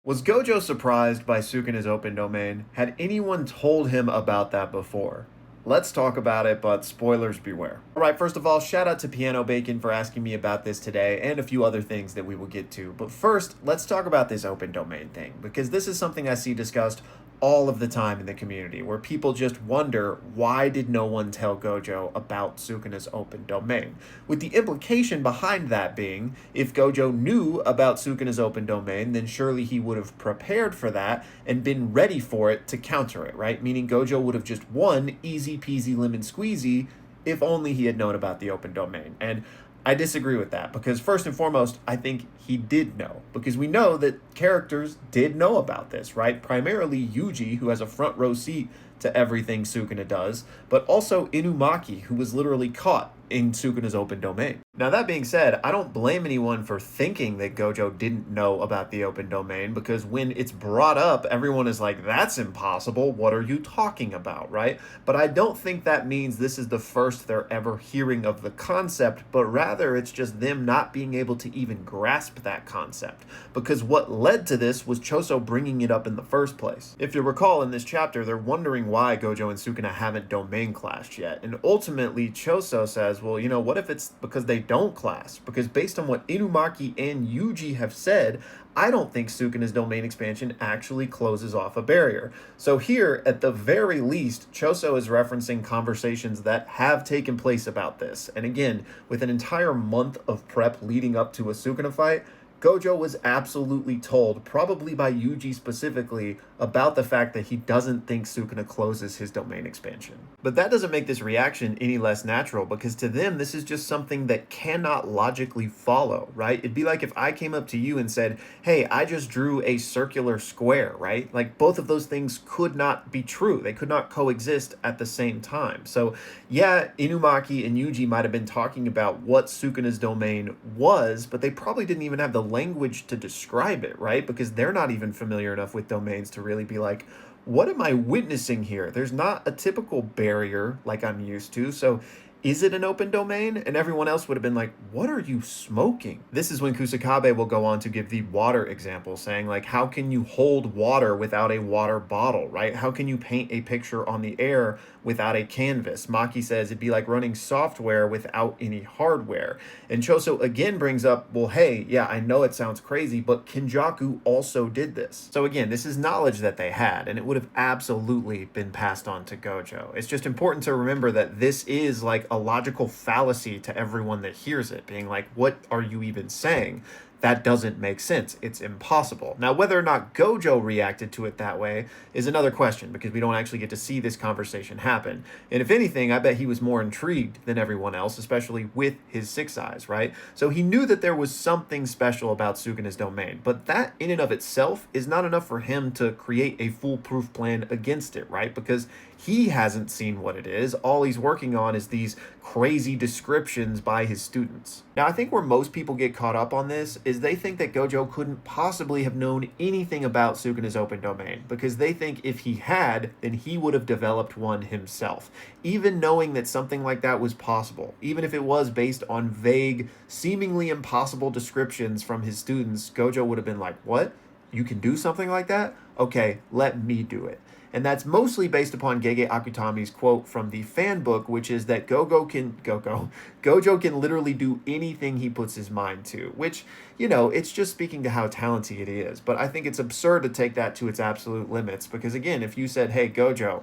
Was Gojo surprised by Sukuna's open domain? Had anyone told him about that before? Let's talk about it, but spoilers beware. Alright, first of all, shout out to Piano Bacon for asking me about this today and a few other things that we will get to. But first, let's talk about this open domain thing, because this is something I see discussed all of the time in the community, where people just wonder, why did no one tell Gojo about Sukuna's open domain? With the implication behind that being, if Gojo knew about Sukuna's open domain, then surely he would have prepared for that and been ready for it to counter it, right? Meaning Gojo would have just won easy peasy lemon squeezy if only he had known about the open domain. And I disagree with that, because first and foremost, I think he did know, because we know that characters did know about this, right? Primarily Yuji, who has a front row seat to everything Sukuna does, but also Inumaki, who was literally caught in Sukuna's open domain. Now, that being said, I don't blame anyone for thinking that Gojo didn't know about the open domain, because when it's brought up, everyone is like, that's impossible, what are you talking about, right? But I don't think that means this is the first they're ever hearing of the concept, but rather it's just them not being able to even grasp that concept, because what led to this was Choso bringing it up in the first place. If you recall, in this chapter, they're wondering why Gojo and Sukuna haven't domain clashed yet, and ultimately Choso says, well, you know, what if it's because they don't clash? Because based on what Inumaki and Yuji have said, I don't think Sukuna's domain expansion actually closes off a barrier. So here, at the very least, Choso is referencing conversations that have taken place about this. And again, with an entire month of prep leading up to a Sukuna fight, Gojo was absolutely told, probably by Yuji specifically, about the fact that he doesn't think Sukuna closes his domain expansion. But that doesn't make this reaction any less natural, because to them, this is just something that cannot logically follow, right? It'd be like if I came up to you and said, hey, I just drew a circular square, right? Like, both of those things could not be true. They could not coexist at the same time. So yeah, Inumaki and Yuji might have been talking about what Sukuna's domain was, but they probably didn't even have the language to describe it, right? Because they're not even familiar enough with domains to really be like, what am I witnessing here? There's not a typical barrier like I'm used to. So is it an open domain? And everyone else would have been like, what are you smoking? This is when Kusakabe will go on to give the water example, saying like, how can you hold water without a water bottle, right? How can you paint a picture on the air without a canvas? Maki says it'd be like running software without any hardware. And Choso again brings up, well, hey, yeah, I know it sounds crazy, but Kenjaku also did this. So again, this is knowledge that they had, and it would have absolutely been passed on to Gojo. It's just important to remember that this is like a logical fallacy to everyone that hears it, being like, what are you even saying? That doesn't make sense. It's impossible. Now, whether or not Gojo reacted to it that way is another question, because we don't actually get to see this conversation happen. And if anything, I bet he was more intrigued than everyone else, especially with his six eyes, right? So he knew that there was something special about Sukuna's domain, but that in and of itself is not enough for him to create a foolproof plan against it, right? Because he hasn't seen what it is. All he's working on is these crazy descriptions by his students. Now, I think where most people get caught up on this is they think that Gojo couldn't possibly have known anything about Sukuna's open domain, because they think if he had, then he would have developed one himself. Even knowing that something like that was possible, even if it was based on vague, seemingly impossible descriptions from his students, Gojo would have been like, what? You can do something like that? Okay, let me do it. And that's mostly based upon Gege Akutami's quote from the fan book, which is that Gojo can literally do anything he puts his mind to, which, you know, it's just speaking to how talented he is. But I think it's absurd to take that to its absolute limits, because again, if you said, hey, Gojo,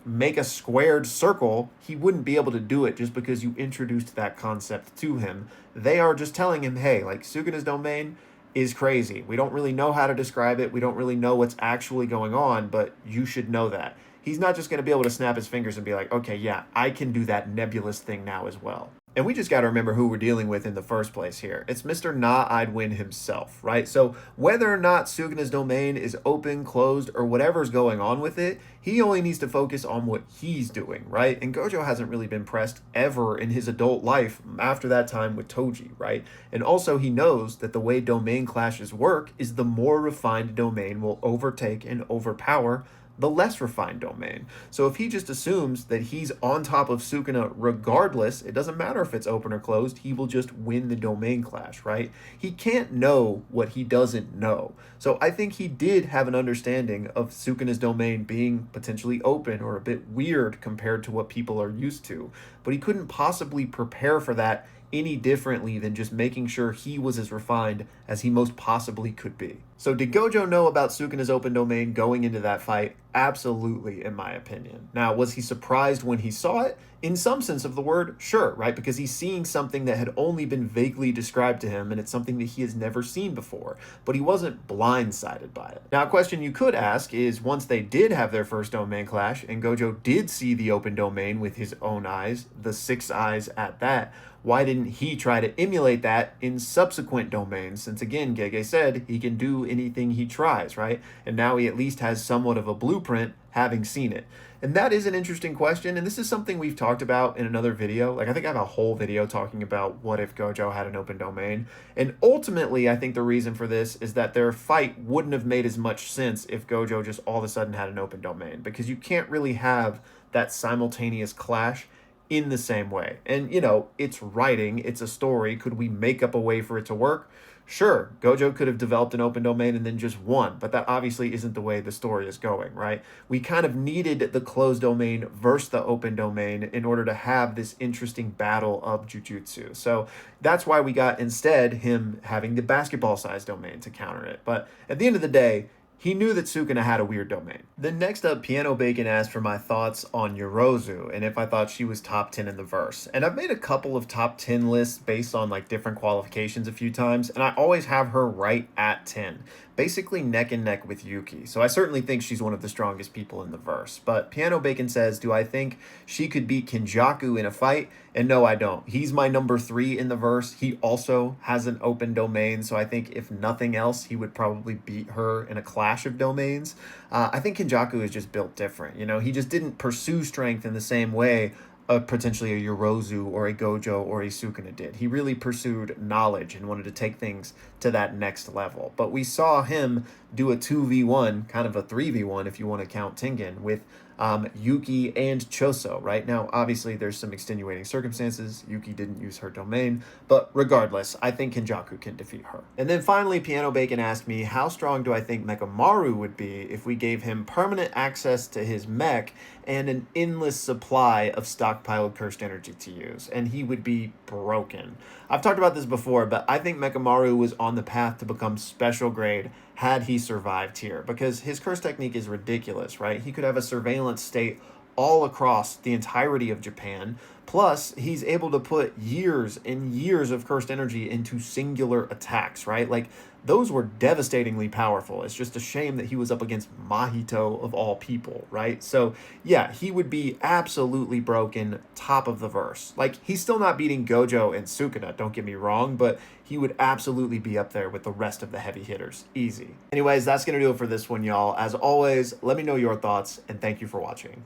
make a squared circle, he wouldn't be able to do it just because you introduced that concept to him. They are just telling him, hey, like, Sukuna's domain is crazy. We don't really know how to describe it. We don't really know what's actually going on, but you should know that. He's not just going to be able to snap his fingers and be like, okay, yeah, I can do that nebulous thing now as well. And we just got to remember who we're dealing with in the first place here. It's Mr. Na-I'd Win himself, right? So whether or not Sukuna's domain is open, closed, or whatever's going on with it, he only needs to focus on what he's doing, right? And Gojo hasn't really been pressed ever in his adult life after that time with Toji, right? And also he knows that the way domain clashes work is the more refined domain will overtake and overpower the less refined domain. So if he just assumes that he's on top of Sukuna regardless, it doesn't matter if it's open or closed, he will just win the domain clash, right? He can't know what he doesn't know. So I think he did have an understanding of Sukuna's domain being potentially open or a bit weird compared to what people are used to, but he couldn't possibly prepare for that any differently than just making sure he was as refined as he most possibly could be. So did Gojo know about Sukuna's open domain going into that fight? Absolutely, in my opinion. Now, was he surprised when he saw it? In some sense of the word, sure, right? Because he's seeing something that had only been vaguely described to him, and it's something that he has never seen before, but he wasn't blindsided by it. Now, a question you could ask is, once they did have their first domain clash, and Gojo did see the open domain with his own eyes, the 6 eyes at that, why didn't he try to emulate that in subsequent domains? Since again, Gege said he can do anything he tries, right? And now he at least has somewhat of a blueprint having seen it. And that is an interesting question. And this is something we've talked about in another video. Like, I think I have a whole video talking about what if Gojo had an open domain. And ultimately, I think the reason for this is that their fight wouldn't have made as much sense if Gojo just all of a sudden had an open domain, because you can't really have that simultaneous clash in the same way. And, you know, it's writing, it's a story. Could we make up a way for it to work? Sure, Gojo could have developed an open domain and then just won, but that obviously isn't the way the story is going, right? We kind of needed the closed domain versus the open domain in order to have this interesting battle of jujutsu. So that's why we got instead him having the basketball-sized domain to counter it. But at the end of the day, he knew that Sukuna had a weird domain. Then next up, Piano Bacon asked for my thoughts on Yorozu and if I thought she was top 10 in the verse. And I've made a couple of top 10 lists based on like different qualifications a few times, and I always have her right at 10. Basically neck and neck with Yuki. So I certainly think she's one of the strongest people in the verse. But Piano Bacon says, do I think she could beat Kinjaku in a fight? And no, I don't. He's my number 3 in the verse. He also has an open domain, so I think if nothing else, he would probably beat her in a clash of domains. I think Kinjaku is just built different. You know, he just didn't pursue strength in the same way potentially a Yorozu or a Gojo or a Sukuna did. He really pursued knowledge and wanted to take things to that next level. But we saw him do a 2v1, kind of a 3v1 if you want to count Tengen, with Yuki and Choso, right? Now, obviously, there's some extenuating circumstances. Yuki didn't use her domain, but regardless, I think Kinjaku can defeat her. And then finally, Piano Bacon asked me, how strong do I think Mechamaru would be if we gave him permanent access to his mech and an endless supply of stockpiled cursed energy to use? And he would be broken. I've talked about this before, but I think Mechamaru was on the path to become special grade had he survived here, because his curse technique is ridiculous, right? He could have a surveillance state all across the entirety of Japan. Plus, he's able to put years and years of cursed energy into singular attacks, right? Like, those were devastatingly powerful. It's just a shame that he was up against Mahito of all people, right? So, yeah, he would be absolutely broken, top of the verse. Like, he's still not beating Gojo and Sukuna, don't get me wrong, but he would absolutely be up there with the rest of the heavy hitters. Easy. Anyways, that's going to do it for this one, y'all. As always, let me know your thoughts, and thank you for watching.